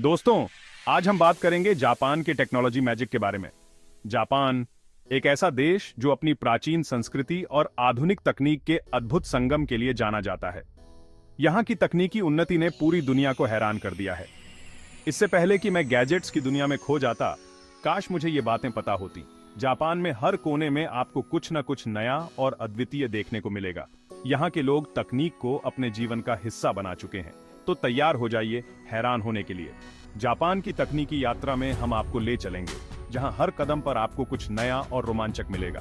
दोस्तों, आज हम बात करेंगे जापान के टेक्नोलॉजी मैजिक के बारे में। जापान एक ऐसा देश जो अपनी प्राचीन संस्कृति और आधुनिक तकनीक के अद्भुत संगम के लिए जाना जाता है। यहाँ की तकनीकी उन्नति ने पूरी दुनिया को हैरान कर दिया है। इससे पहले कि मैं गैजेट्स की दुनिया में खो जाता, काश मुझे ये बातें पता होती। जापान में हर कोने में आपको कुछ न कुछ नया और अद्वितीय देखने को मिलेगा। यहाँ के लोग तकनीक को अपने जीवन का हिस्सा बना चुके हैं, तो तैयार हो जाइए हैरान होने के लिए। जापान की तकनीकी यात्रा में हम आपको ले चलेंगे, जहां हर कदम पर आपको कुछ नया और रोमांचक मिलेगा।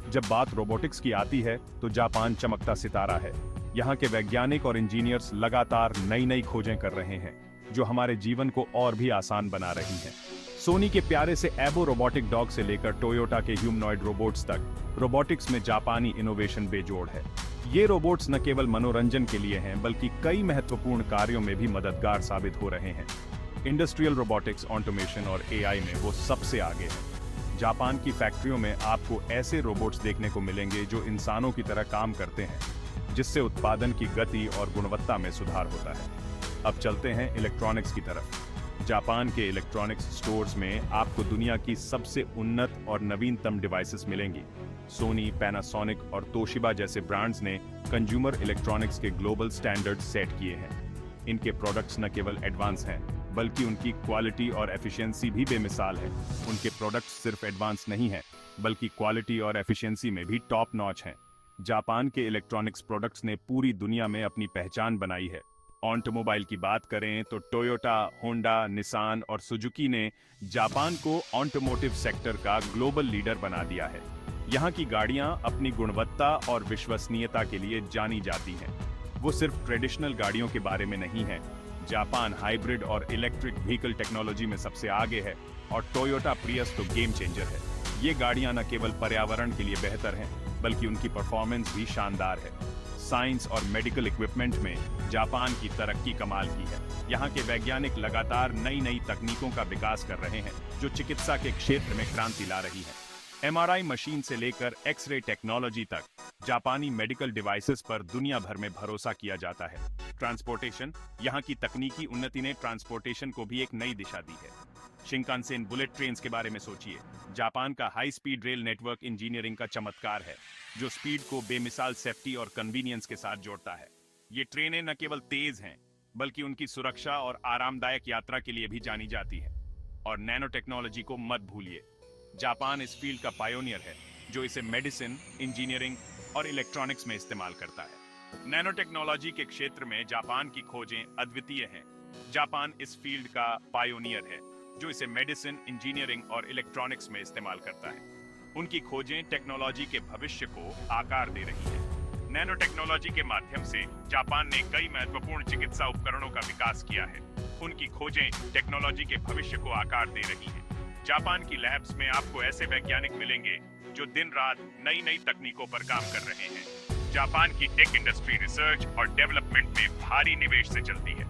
जब बात रोबोटिक्स की आती है, तो जापान चमकता सितारा है। यहाँ के वैज्ञानिक और इंजीनियर्स लगातार नई नई खोजें कर रहे हैं, जो हमारे जीवन को और भी आसान बना रही हैं। सोनी के प्यारे से एबो रोबोटिक डॉग से लेकर टोयोटा के ह्यूमनॉइड रोबोट्स तक, रोबोटिक्स में जापानी इनोवेशन बेजोड़ है। ये रोबोट्स न केवल मनोरंजन के लिए हैं, बल्कि कई महत्वपूर्ण कार्यों में भी मददगार साबित हो रहे हैं। इंडस्ट्रियल रोबोटिक्स, ऑटोमेशन और एआई में वो सबसे आगे है। जापान की फैक्ट्रियों में आपको ऐसे रोबोट्स देखने को मिलेंगे जो इंसानों की तरह काम करते हैं, जिससे उत्पादन की गति और गुणवत्ता में सुधार होता है। अब चलते हैं इलेक्ट्रॉनिक्स की तरफ। जापान के इलेक्ट्रॉनिक्स स्टोर्स में आपको दुनिया की सबसे उन्नत और नवीनतम डिवाइसेस मिलेंगी। सोनी, पैनासोनिक और तोशिबा जैसे ब्रांड्स ने कंज्यूमर इलेक्ट्रॉनिक्स के ग्लोबल स्टैंडर्ड्स सेट किए हैं। इनके प्रोडक्ट्स न केवल एडवांस हैं, बल्कि उनकी क्वालिटी और एफिशिएंसी भी बेमिसाल है। उनके प्रोडक्ट्स सिर्फ एडवांस नहीं हैं, बल्कि क्वालिटी और एफिशिएंसी में भी टॉप नॉच हैं। जापान के इलेक्ट्रॉनिक्स प्रोडक्ट्स ने पूरी दुनिया में अपनी पहचान बनाई है। ऑटोमोबाइल की बात करें तो टोयोटा, होंडा, निसान और सुजुकी ने जापान को ऑटोमोटिव सेक्टर का ग्लोबल लीडर बना दिया है। यहाँ की गाड़ियाँ अपनी गुणवत्ता और विश्वसनीयता के लिए जानी जाती हैं। वो सिर्फ ट्रेडिशनल गाड़ियों के बारे में नहीं है। जापान हाइब्रिड और इलेक्ट्रिक व्हीकल टेक्नोलॉजी में सबसे आगे है, और टोयोटा प्रियस तो गेम चेंजर है। ये गाड़ियाँ न केवल पर्यावरण के लिए बेहतर हैं, बल्कि उनकी परफॉर्मेंस भी शानदार है। साइंस और मेडिकल इक्विपमेंट में जापान की तरक्की कमाल की है। यहाँ के वैज्ञानिक लगातार नई नई तकनीकों का विकास कर रहे हैं, जो चिकित्सा के क्षेत्र में क्रांति ला रही है। एमआरआई मशीन से लेकर एक्स-रे टेक्नोलॉजी तक, जापानी मेडिकल डिवाइसेस पर दुनिया भर में भरोसा किया जाता है। ट्रांसपोर्टेशन, यहाँ की तकनीकी उन्नति ने ट्रांसपोर्टेशन को भी एक नई दिशा दी है। शिंकानसेन बुलेट ट्रेन्स के बारे में सोचिए। जापान का high speed rail network engineering का चमत्कार है, जो स्पीड को बेमिसाल सेफ्टी और कन्वीनियंस के साथ जोड़ता है। ये ट्रेनें न केवल तेज हैं, बल्कि उनकी सुरक्षा और आरामदायक यात्रा के लिए भी जानी जाती है। और नैनो टेक्नोलॉजी को मत भूलिए। जापान इस फील्ड का पायोनियर है, जो इसे मेडिसिन, इंजीनियरिंग और इलेक्ट्रॉनिक्स में इस्तेमाल करता है। नैनो टेक्नोलॉजी के क्षेत्र में जापान की खोजें अद्वितीय हैं। जापान इस फील्ड का पायोनियर है, जो इसे मेडिसिन, इंजीनियरिंग और इलेक्ट्रॉनिक्स में इस्तेमाल करता है। उनकी खोजें टेक्नोलॉजी के भविष्य को आकार दे रही हैं। नैनो टेक्नोलॉजी के माध्यम से जापान ने कई महत्वपूर्ण चिकित्सा उपकरणों का विकास किया है। उनकी खोजें टेक्नोलॉजी के भविष्य को आकार दे रही हैं। जापान की लैब्स में आपको ऐसे वैज्ञानिक मिलेंगे जो दिन रात नई नई तकनीकों पर काम कर रहे हैं। जापान की टेक इंडस्ट्री रिसर्च और डेवलपमेंट में भारी निवेश से चलती है।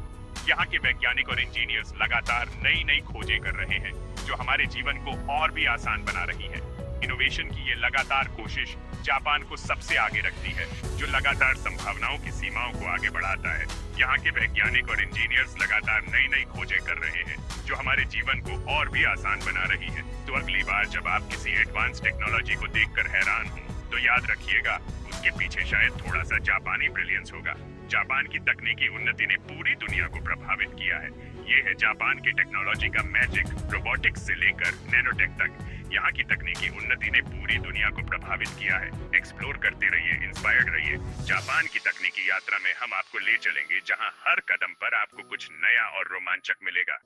यहाँ के वैज्ञानिक और इंजीनियर्स लगातार नई नई खोजें कर रहे हैं, जो हमारे जीवन को और भी आसान बना रही है। इनोवेशन की ये लगातार कोशिश जापान को सबसे आगे रखती है, जो लगातार संभावनाओं की सीमाओं को आगे बढ़ाता है। यहाँ के वैज्ञानिक और इंजीनियर्स लगातार नई नई खोजें कर रहे हैं, जो हमारे जीवन को और भी आसान बना रही है। तो अगली बार जब आप किसी एडवांस टेक्नोलॉजी को देखकर हैरान हो, तो याद रखिएगा, उसके पीछे शायद थोड़ा सा जापानी ब्रिलियंस होगा। जापान की तकनीकी उन्नति ने पूरी दुनिया को प्रभावित किया है। ये है जापान की टेक्नोलॉजी का मैजिक, रोबोटिक्स से लेकर नैनोटेक तक। यहाँ की तकनीकी उन्नति ने पूरी दुनिया को प्रभावित किया है। एक्सप्लोर करते रहिए, इंस्पायर्ड रहिए। जापान की तकनीकी यात्रा में हम आपको ले चलेंगे, जहाँ हर कदम पर आपको कुछ नया और रोमांचक मिलेगा।